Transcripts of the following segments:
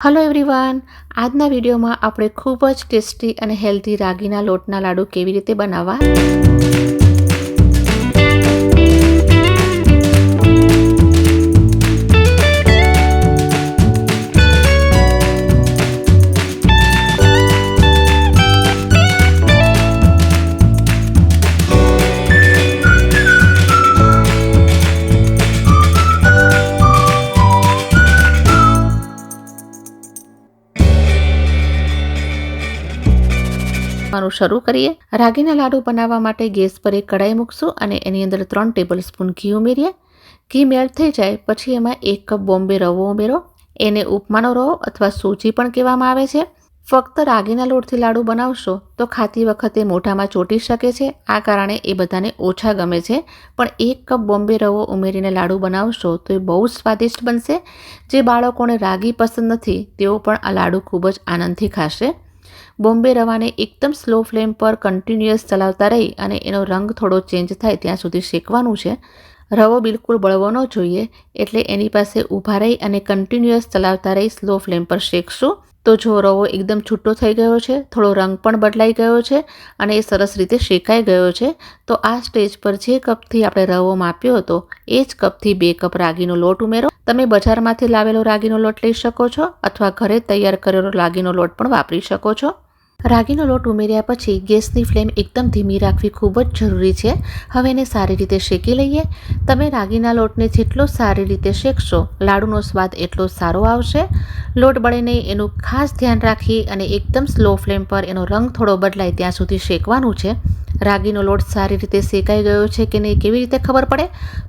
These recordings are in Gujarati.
હલો એવરીવન, આજના વિડીયોમાં આપણે ખૂબ જ ટેસ્ટી અને હેલ્ધી રાગીના લોટના લાડુ કેવી રીતે બનાવવા શરૂ કરીએ। રાગીના લાડુ બનાવવા માટે ગેસ પર એક કઢાઈ મૂકશું અને એની અંદર 3 ટેબલસ્પૂન ઘી ઉમેરીએ। ઘી મેલ્ટ થઈ જાય પછી એમાં 1 કપ બોમ્બે રવો ઉમેરો। એને ઉપમાનો રવો અથવા સૂજી પણ કહેવામાં આવે છે। ફક્ત રાગીના લોટથી લાડુ બનાવશો તો ખાતી વખતે મોઢામાં ચોંટી શકે છે, આ કારણે એ બધાને ઓછા ગમે છે, પણ 1 કપ બોમ્બે રવો ઉમેરીને લાડુ બનાવશો તો એ બહુ સ્વાદિષ્ટ બનશે। જે બાળકોને રાગી પસંદ નથી તેઓ પણ આ લાડુ ખૂબ જ આનંદથી ખાશે। બોમ્બે રવાને એકદમ સ્લો ફ્લેમ પર કન્ટિન્યુઅસ ચલાવતા રહી અને એનો રંગ થોડો ચેન્જ થાય ત્યાં સુધી શેકવાનું છે। રવો બિલકુલ બળવો ન જોઈએ, એટલે એની પાસે ઊભા રહી અને કન્ટિન્યુઅસ ચલાવતા રહી સ્લો ફ્લેમ પર શેકશું। તો જો રવો એકદમ છૂટો થઈ ગયો છે, થોડો રંગ પણ બદલાઈ ગયો છે અને એ સરસ રીતે શેકાઈ ગયો છે, તો આ સ્ટેજ પર જે કપથી આપણે રવો માપ્યો હતો એ જ કપથી 2 કપ રાગીનો લોટ ઉમેરો। તમે બજારમાંથી લાવેલો રાગીનો લોટ લઈ શકો છો અથવા ઘરે તૈયાર કરેલો રાગીનો લોટ પણ વાપરી શકો છો। રાગીનો લોટ ઉમેર્યા પછી ગેસની ફ્લેમ એકદમ ધીમી રાખવી ખૂબ જ જરૂરી છે। હવે એને સારી રીતે શેકી લઈએ। તમે રાગીના લોટને જેટલો સારી રીતે શેકશો લાડુનો સ્વાદ એટલો સારો આવશે। લોટ બળે નહીં એનું ખાસ ધ્યાન રાખી અને એકદમ સ્લો ફ્લેમ પર એનો રંગ થોડો બદલાય ત્યાં સુધી શેકવાનું છે। રાગીનો લોટ સારી રીતે શેકાઈ ગયો છે કે નહીં કેવી રીતે ખબર પડે?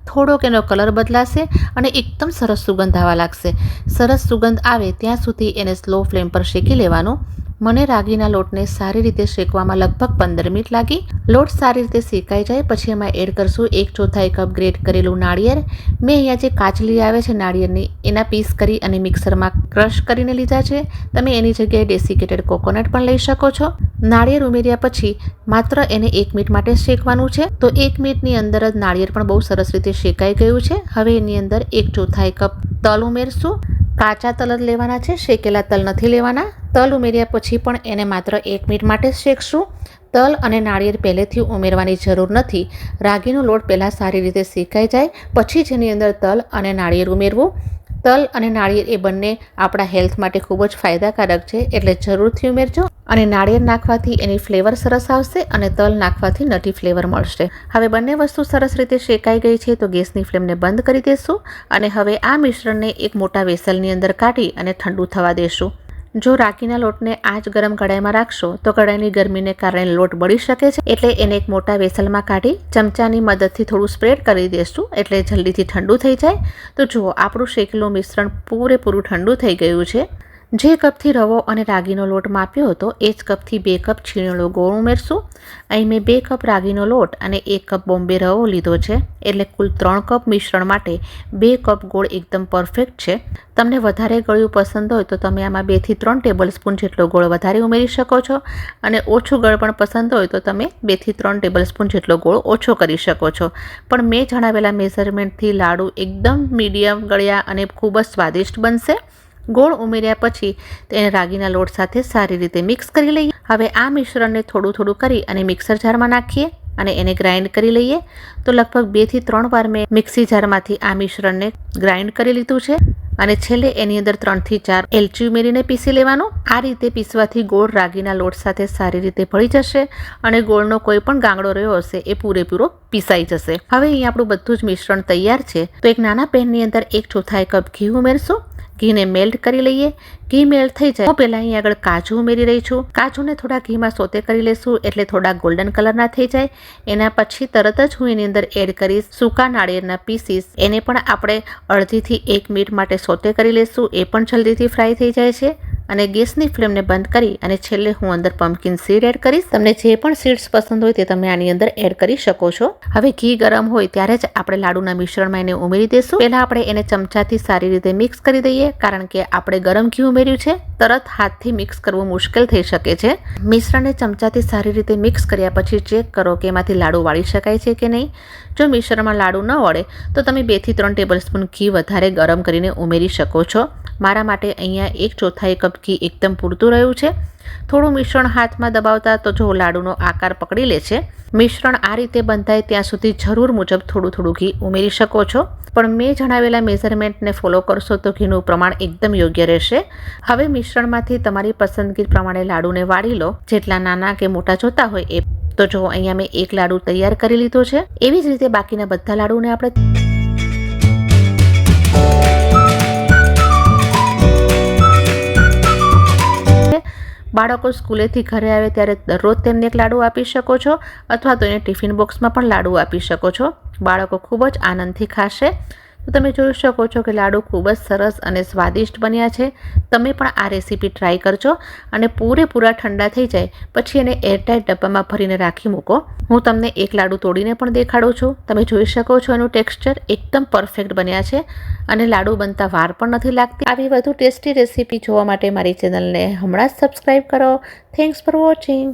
થોડોક એનો કલર બદલાશે અને એકદમ સરસ સુગંધ આવવા લાગશે। સરસ સુગંધ આવે ત્યાં સુધી એને સ્લો ફ્લેમ પર શેકી લેવાનું। મને રાગીના લોટને સારી રીતે શેકવામાં લગભગ 15 મિનિટ લાગી। લોટ સારી રીતે શેકાઈ જાય પછી એમાં એડ કરશું 1/4 કપ ગ્રેટ કરેલું નાળિયેર। મેં અહીંયા જે કાચલી આવે છે નાળિયેરની એના પીસ કરી અને મિક્સરમાં ક્રશ કરીને લીધા છે। તમે એની જગ્યાએ ડેસિકેટેડ કોકોનટ પણ લઈ શકો છો। નાળિયેર ઉમેર્યા પછી માત્ર એને 1 મિનિટ માટે શેકવાનું છે, તો 1 મિનિટની અંદર જ નાળિયેર પણ બહુ સરસ રીતે શેકાઈ ગયું છે। હવે એની અંદર 1/4 કપ તલ ઉમેરશું। કાચા તલ જ લેવાના છે, શેકેલા તલ નથી લેવાના। તલ ઉમેર્યા પછી પણ એને માત્ર 1 મિનિટ માટે શેકશું। તલ અને નાળિયેર પહેલેથી ઉમેરવાની જરૂર નથી। રાગીનો લોટ પહેલાં સારી રીતે શેકાઈ જાય પછી જેની અંદર તલ અને નાળિયેર ઉમેરવું। તલ અને નાળિયેર એ બંને આપણા હેલ્થ માટે ખૂબ જ ફાયદાકારક છે, એટલે જરૂરથી ઉમેરજો। અને નાળિયેર નાખવાથી એની ફ્લેવર સરસ આવશે અને તલ નાખવાથી નટી ફ્લેવર મળશે। હવે બંને વસ્તુ સરસ રીતે શેકાઈ ગઈ છે તો ગેસની ફ્લેમને બંધ કરી દેશું અને હવે આ મિશ્રણને એક મોટા વેસલની અંદર કાઢી અને ઠંડુ થવા દેશું। જો રાગીના લોટને આ જ ગરમ કઢાઈમાં રાખશો તો કઢાઈની ગરમીને કારણે લોટ બળી શકે છે, એટલે એને એક મોટા વેસલમાં કાઢી ચમચાની મદદથી થોડું સ્પ્રેડ કરી દેશું એટલે જલ્દીથી ઠંડુ થઈ જાય। તો જુઓ આપણું શેકેલું મિશ્રણ પૂરેપૂરું ઠંડુ થઈ ગયું છે। જે કપથી રવો અને રાગીનો લોટ માપ્યો હતો એ જ કપથી 2 કપ છીણેલો ગોળ ઉમેરશું। અહીં મેં 2 કપ રાગીનો લોટ અને 1 કપ બોમ્બે રવો લીધો છે, એટલે કુલ 3 કપ મિશ્રણ માટે 2 કપ ગોળ એકદમ પરફેક્ટ છે। તમને વધારે ગળ્યું પસંદ હોય તો તમે આમાં 2 થી 3 ટેબલસ્પૂન જેટલો ગોળ વધારે ઉમેરી શકો છો અને ઓછું ગળ પણ પસંદ હોય તો તમે 2 થી 3 ટેબલસ્પૂન જેટલો ગોળ ઓછો કરી શકો છો। પણ મેં જણાવેલા મેઝરમેન્ટથી લાડુ એકદમ મીડિયમ ગળ્યા અને ખૂબ જ સ્વાદિષ્ટ બનશે। ગોળ ઉમેર્યા પછી તેને રાગીના લોટ સાથે સારી રીતે મિક્સ કરી લઈએ। હવે આ મિશ્રણને થોડું થોડું કરી અને મિક્સર જારમાં નાખીએ અને એને ગ્રાઇન્ડ કરી લઈએ। તો લગભગ 2 થી 3 વાર મેં મિક્સી જારમાંથી આ મિશ્રણને ગ્રાઇન્ડ કરી લીધું છે અને છેલ્લે એની અંદર 3 થી 4 એલચી ઉમેરીને પીસી લેવાનું। આ રીતે પીસવાથી ગોળ રાગીના લોટ સાથે સારી રીતે ભળી જશે અને ગોળનો કોઈ પણ ગાંગડો રહ્યો હશે એ પૂરેપૂરો પીસાઈ જશે। હવે અહીં આપણું બધું જ મિશ્રણ તૈયાર છે, તો એક નાના પેનની અંદર 1/4 કપ ઘી ઉમેરશું। ઘીને મેલ્ટ કરી લઈએ। ઘી મેલ્ટ થઈ જાય હું પહેલાં અહીં આગળ કાજુ ઉમેરી રહી છું। કાજુને થોડા ઘીમાં સોતે કરી લેશું એટલે થોડા ગોલ્ડન કલરના થઈ જાય। એના પછી તરત જ હું એની અંદર એડ કરીશ સૂકા નાળિયેરના પીસીસ। એને પણ આપણે અડધીથી 1 મિનિટ માટે સોતે કરી લેશું, એ પણ જલ્દીથી ફ્રાય થઈ જાય છે। અને ગેસની ફ્લેમને બંધ કરી અને છેલ્લે હું અંદર પમ્પકિન સીડ એડ કરીશ। તમને જે પણ સીડ્સ પસંદ હોય તે તમે આની અંદર એડ કરી શકો છો। હવે ઘી ગરમ હોય ત્યારે જ આપણે લાડુના મિશ્રણમાં એને ઉમેરી દઈશું। પહેલાં આપણે એને ચમચાથી સારી રીતે મિક્સ કરી દઈએ, કારણ કે આપણે ગરમ ઘી ઉમેર્યું છે તરત હાથથી મિક્સ કરવું મુશ્કેલ થઈ શકે છે. મિશ્રણને ચમચાથી સારી રીતે મિક્સ કર્યા પછી ચેક કરો કે એમાંથી લાડુ વાળી શકાય છે કે નહીં. જો મિશ્રણમાં લાડુ ન વળે તો તમે 2 થી 3 ટેબલસ્પૂન ઘી વધારે ગરમ કરીને ઉમેરી શકો છો. મારા માટે અહીંયા 1/4 કપ ઘી એકદમ પૂરતું રહ્યું છે. થોડું મિશ્રણ હાથમાં દબાવતા તો જો લાડુનો આકાર પકડી લે છે. મિશ્રણ આ રીતે બંધાય ત્યાં સુધી જરૂર મુજબ થોડું ઘી ઉમેરી શકો છો, પણ મેં જણાવેલા મેઝરમેન્ટને ફોલો કરશો તો ઘીનું પ્રમાણ એકદમ યોગ્ય રહેશે. હવે મિશ્રણમાંથી તમારી પસંદગી પ્રમાણે લાડુને વાળી લો, જેટલા નાના કે મોટા જોતા હોય એ. તો જો અહીંયા મેં એક લાડુ તૈયાર કરી લીધો છે. એવી જ રીતે બાકીના બધા લાડુને આપણે બાળકો સ્કૂલેથી ઘરે આવે ત્યારે દરરોજ તેમને એક લાડુ આપી શકો છો, અથવા તો એને ટિફિન બોક્સમાં પણ લાડુ આપી શકો છો. બાળકો ખૂબ જ આનંદથી ખાશે. તો તમે જોઈ શકો છો કે લાડુ ખૂબ જ સરસ અને સ્વાદિષ્ટ બન્યા છે. તમે પણ આ રેસીપી ટ્રાય કરજો અને પૂરેપૂરા ઠંડા થઈ જાય પછી એને એરટાઇટ ડબ્બામાં ભરીને રાખી મૂકો. હું તમને એક લાડુ તોડીને પણ દેખાડું છું. તમે જોઈ શકો છો એનું ટેક્સચર એકદમ પરફેક્ટ બન્યા છે અને લાડુ બનતા વાર પણ નથી લાગતી. આવી વધુ ટેસ્ટી રેસીપી જોવા માટે મારી ચેનલને હમણાં જ સબસ્ક્રાઈબ કરો. Thanks for watching.